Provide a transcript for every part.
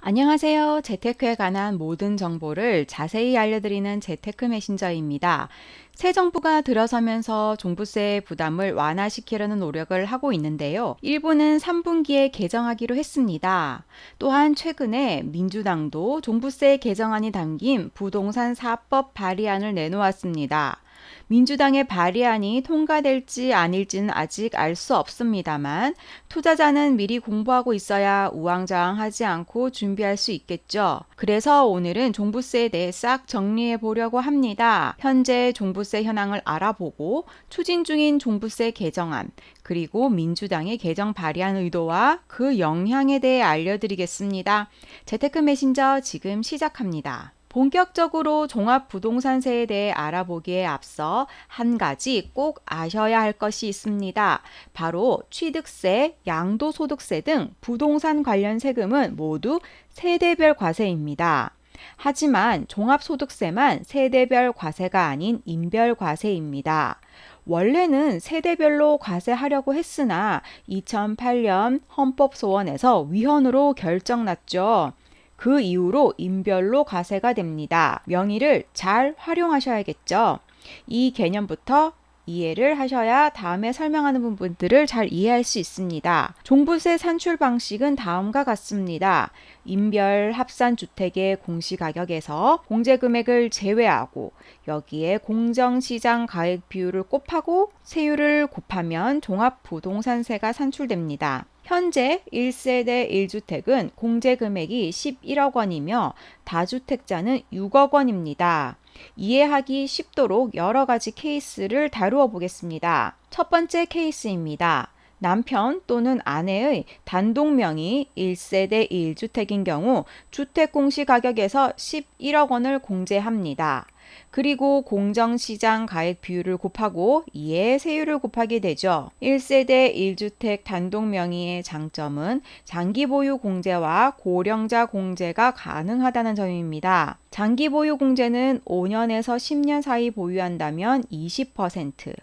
안녕하세요. 재테크에 관한 모든 정보를 자세히 알려드리는 재테크 메신저입니다. 새 정부가 들어서면서 종부세 부담을 완화시키려는 노력을 하고 있는데요. 일부는 3분기에 개정하기로 했습니다. 또한 최근에 민주당도 종부세 개정안이 담긴 부동산 4법 발의안을 내놓았습니다. 민주당의 발의안이 통과될지 아닐지는 아직 알 수 없습니다만 투자자는 미리 공부하고 있어야 우왕좌왕하지 않고 준비할 수 있겠죠. 그래서 오늘은 종부세에 대해 싹 정리해 보려고 합니다. 현재 종부세 현황을 알아보고 추진 중인 종부세 개정안, 그리고 민주당의 개정 발의안 의도와 그 영향에 대해 알려드리겠습니다. 재테크 메신저 지금 시작합니다. 본격적으로 종합부동산세에 대해 알아보기에 앞서 한 가지 꼭 아셔야 할 것이 있습니다. 바로 취득세, 양도소득세 등 부동산 관련 세금은 모두 세대별 과세입니다. 하지만 종합소득세만 세대별 과세가 아닌 인별 과세입니다. 원래는 세대별로 과세하려고 했으나 2008년 헌법소원에서 위헌으로 결정났죠. 그 이후로 인별로 과세가 됩니다. 명의를 잘 활용하셔야겠죠. 이 개념부터 이해를 하셔야 다음에 설명하는 부분들을 잘 이해할 수 있습니다. 종부세 산출 방식은 다음과 같습니다. 인별 합산주택의 공시가격에서 공제금액을 제외하고 여기에 공정시장 가액 비율을 곱하고 세율을 곱하면 종합부동산세가 산출됩니다. 현재 1세대 1주택은 공제금액이 11억 원이며 다주택자는 6억 원입니다. 이해하기 쉽도록 여러 가지 케이스를 다루어 보겠습니다. 첫 번째 케이스입니다. 남편 또는 아내의 단독 명의 1세대 1주택인 경우 주택 공시가격에서 11억 원을 공제합니다. 그리고 공정시장 가액 비율을 곱하고 이에 세율을 곱하게 되죠. 1세대 1주택 단독 명의의 장점은 장기 보유 공제와 고령자 공제가 가능하다는 점입니다. 장기 보유 공제는 5년에서 10년 사이 보유한다면 20%,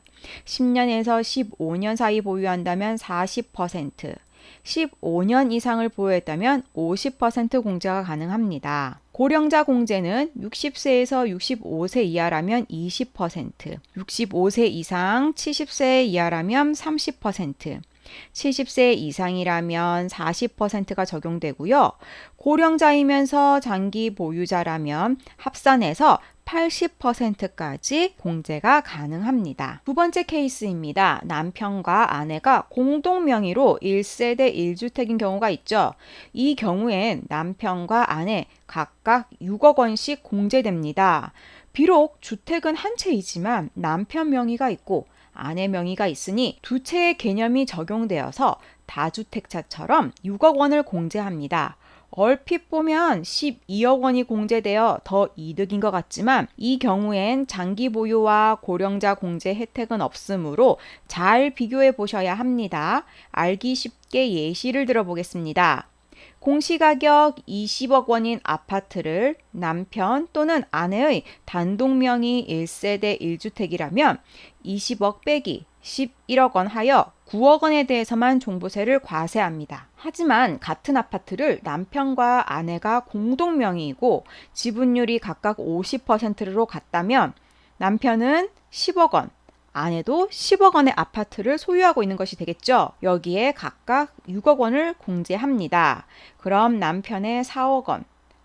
10년에서 15년 사이 보유한다면 40%, 15년 이상을 보유했다면 50% 공제가 가능합니다. 고령자 공제는 60세에서 65세 이하라면 20%, 65세 이상 70세 이하라면 30%, 70세 이상이라면 40%가 적용되고요. 고령자이면서 장기 보유자라면 합산해서 80%까지 공제가 가능합니다. 두 번째 케이스입니다. 남편과 아내가 공동 명의로 1세대 1주택인 경우가 있죠. 이 경우엔 남편과 아내 각각 6억 원씩 공제됩니다. 비록 주택은 한 채이지만 남편 명의가 있고 아내 명의가 있으니 두 채의 개념이 적용되어서 다주택자처럼 6억 원을 공제합니다. 얼핏 보면 12억 원이 공제되어 더 이득인 것 같지만 이 경우엔 장기 보유와 고령자 공제 혜택은 없으므로 잘 비교해 보셔야 합니다. 알기 쉽게 예시를 들어보겠습니다. 공시가격 20억 원인 아파트를 남편 또는 아내의 단독 명의 1세대 1주택이라면 20억 빼기 11억 원 하여 9억 원에 대해서만 종부세를 과세합니다. 하지만 같은 아파트를 남편과 아내가 공동 명의이고 지분율이 각각 50%로 같다면 남편은 10억 원, 아내도 10억 원의 아파트를 소유하고 있는 것이 되겠죠. 여기에 각각 6억 원을 공제합니다. 그럼 남편의 4억 원,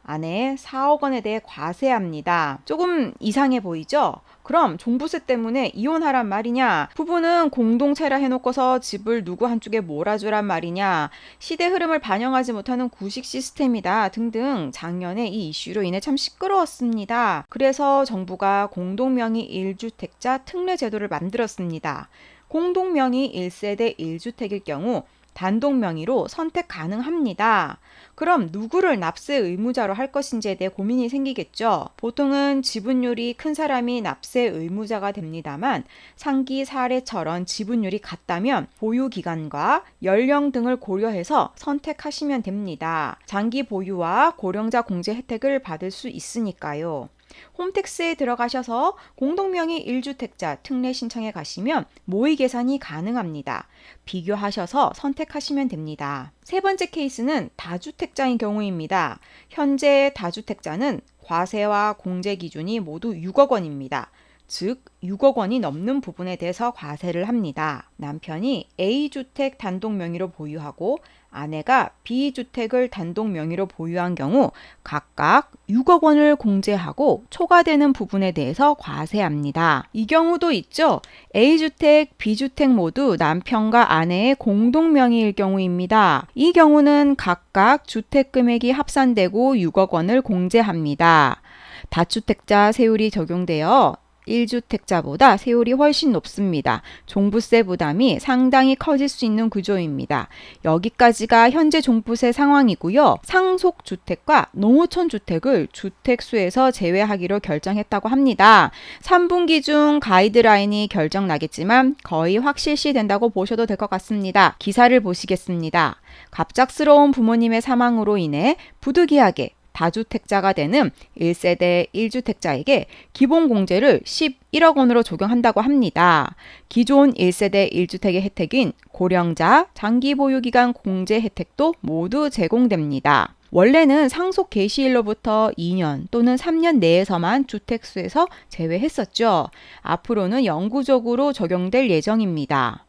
아내의 4억 원에 대해 과세합니다. 조금 이상해 보이죠? 그럼 종부세 때문에 이혼하란 말이냐? 부부는 공동체라 해놓고서 집을 누구 한쪽에 몰아주란 말이냐? 시대 흐름을 반영하지 못하는 구식 시스템이다 등등 작년에 이 이슈로 인해 참 시끄러웠습니다. 그래서 정부가 공동명의 1주택자 특례 제도를 만들었습니다. 공동명의 1세대 1주택일 경우 단독 명의로 선택 가능합니다. 그럼 누구를 납세 의무자로 할 것인지에 대해 고민이 생기겠죠. 보통은 지분율이 큰 사람이 납세 의무자가 됩니다만 상기 사례처럼 지분율이 같다면 보유 기간과 연령 등을 고려해서 선택하시면 됩니다. 장기 보유와 고령자 공제 혜택을 받을 수 있으니까요. 홈택스에 들어가셔서 공동명의 1주택자 특례 신청에 가시면 모의 계산이 가능합니다. 비교하셔서 선택하시면 됩니다. 세 번째 케이스는 다주택자인 경우입니다. 현재 다주택자는 과세와 공제 기준이 모두 6억 원입니다. 즉 6억 원이 넘는 부분에 대해서 과세를 합니다. 남편이 A주택 단독 명의로 보유하고 아내가 B주택을 단독 명의로 보유한 경우 각각 6억 원을 공제하고 초과되는 부분에 대해서 과세합니다. 이 경우도 있죠. A주택, B주택 모두 남편과 아내의 공동 명의일 경우입니다. 이 경우는 각각 주택 금액이 합산되고 6억 원을 공제합니다. 다주택자 세율이 적용되어 1주택자보다 세율이 훨씬 높습니다. 종부세 부담이 상당히 커질 수 있는 구조입니다. 여기까지가 현재 종부세 상황이고요. 상속주택과 농어촌 주택을 주택수에서 제외하기로 결정했다고 합니다. 3분기 중 가이드라인이 결정 나겠지만 거의 확실시 된다고 보셔도 될 것 같습니다. 기사를 보시겠습니다. 갑작스러운 부모님의 사망으로 인해 부득이하게 다주택자가 되는 1세대 1주택자에게 기본공제를 11억 원으로 적용한다고 합니다. 기존 1세대 1주택의 혜택인 고령자, 장기보유기간 공제 혜택도 모두 제공됩니다. 원래는 상속 개시일로부터 2년 또는 3년 내에서만 주택수에서 제외했었죠. 앞으로는 영구적으로 적용될 예정입니다.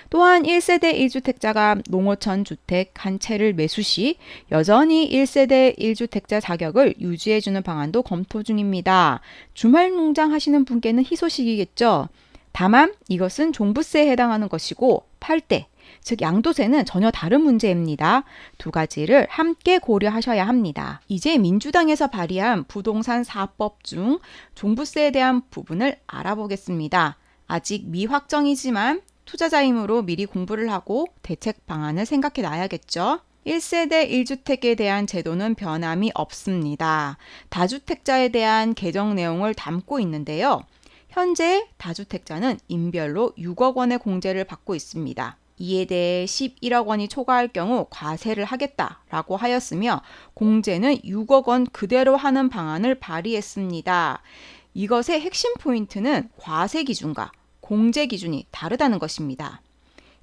또한 1세대 1주택자가 농어촌 주택 한 채를 매수 시 여전히 1세대 1주택자 자격을 유지해주는 방안도 검토 중입니다. 주말 농장 하시는 분께는 희소식이겠죠. 다만 이것은 종부세에 해당하는 것이고 팔 때, 즉 양도세는 전혀 다른 문제입니다. 두 가지를 함께 고려하셔야 합니다. 이제 민주당에서 발의한 부동산 4법 중 종부세에 대한 부분을 알아보겠습니다. 아직 미확정이지만 투자자이므로 미리 공부를 하고 대책 방안을 생각해 놔야겠죠. 1세대 1주택에 대한 제도는 변함이 없습니다. 다주택자에 대한 개정 내용을 담고 있는데요. 현재 다주택자는 인별로 6억 원의 공제를 받고 있습니다. 이에 대해 11억 원이 초과할 경우 과세를 하겠다라고 하였으며 공제는 6억 원 그대로 하는 방안을 발의했습니다. 이것의 핵심 포인트는 과세 기준과 공제 기준이 다르다는 것입니다.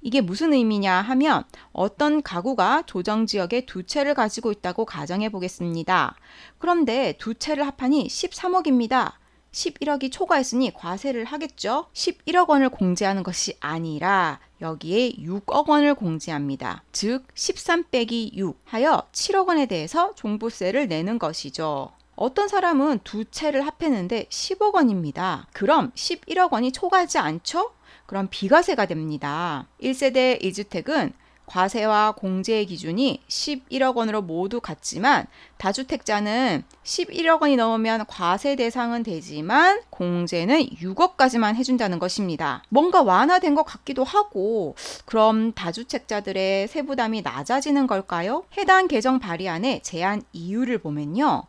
이게 무슨 의미냐 하면 어떤 가구가 조정지역에 두 채를 가지고 있다고 가정해 보겠습니다. 그런데 두 채를 합하니 13억입니다. 11억이 초과했으니 과세를 하겠죠. 11억 원을 공제하는 것이 아니라 여기에 6억 원을 공제합니다. 즉 13 빼기 6 하여 7억 원에 대해서 종부세를 내는 것이죠. 어떤 사람은 두 채를 합했는데 10억 원입니다. 그럼 11억 원이 초과하지 않죠? 그럼 비과세가 됩니다. 1세대 1주택은 과세와 공제의 기준이 11억 원으로 모두 같지만 다주택자는 11억 원이 넘으면 과세 대상은 되지만 공제는 6억까지만 해준다는 것입니다. 뭔가 완화된 것 같기도 하고 그럼 다주택자들의 세부담이 낮아지는 걸까요? 해당 개정 발의안의 제한 이유를 보면요.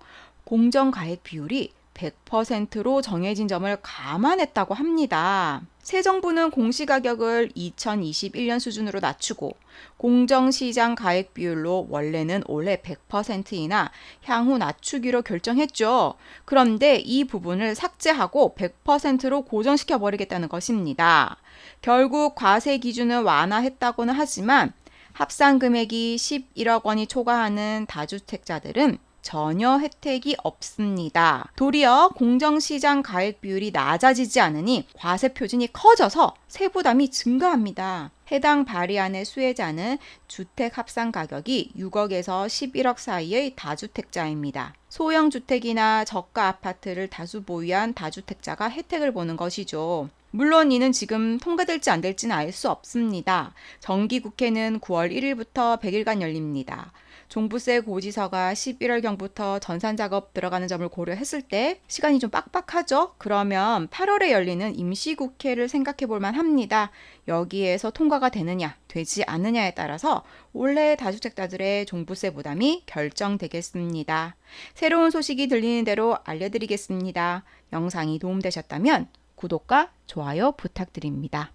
공정가액 비율이 100%로 정해진 점을 감안했다고 합니다. 새 정부는 공시가격을 2021년 수준으로 낮추고 공정시장 가액 비율로 원래는 올해 100%이나 향후 낮추기로 결정했죠. 그런데 이 부분을 삭제하고 100%로 고정시켜 버리겠다는 것입니다. 결국 과세 기준을 완화했다고는 하지만 합산 금액이 11억 원이 초과하는 다주택자들은 전혀 혜택이 없습니다. 도리어 공정시장 가액 비율이 낮아지지 않으니 과세 표준이 커져서 세부담이 증가합니다. 해당 발의안의 수혜자는 주택 합산 가격이 6억에서 11억 사이의 다주택자입니다. 소형 주택이나 저가 아파트를 다수 보유한 다주택자가 혜택을 보는 것이죠. 물론 이는 지금 통과될지 안 될지는 알 수 없습니다. 정기국회는 9월 1일부터 100일간 열립니다. 종부세 고지서가 11월경부터 전산작업 들어가는 점을 고려했을 때 시간이 좀 빡빡하죠? 그러면 8월에 열리는 임시국회를 생각해 볼 만합니다. 여기에서 통과가 되느냐, 되지 않느냐에 따라서 올해 다주택자들의 종부세 부담이 결정되겠습니다. 새로운 소식이 들리는 대로 알려드리겠습니다. 영상이 도움되셨다면 구독과 좋아요 부탁드립니다.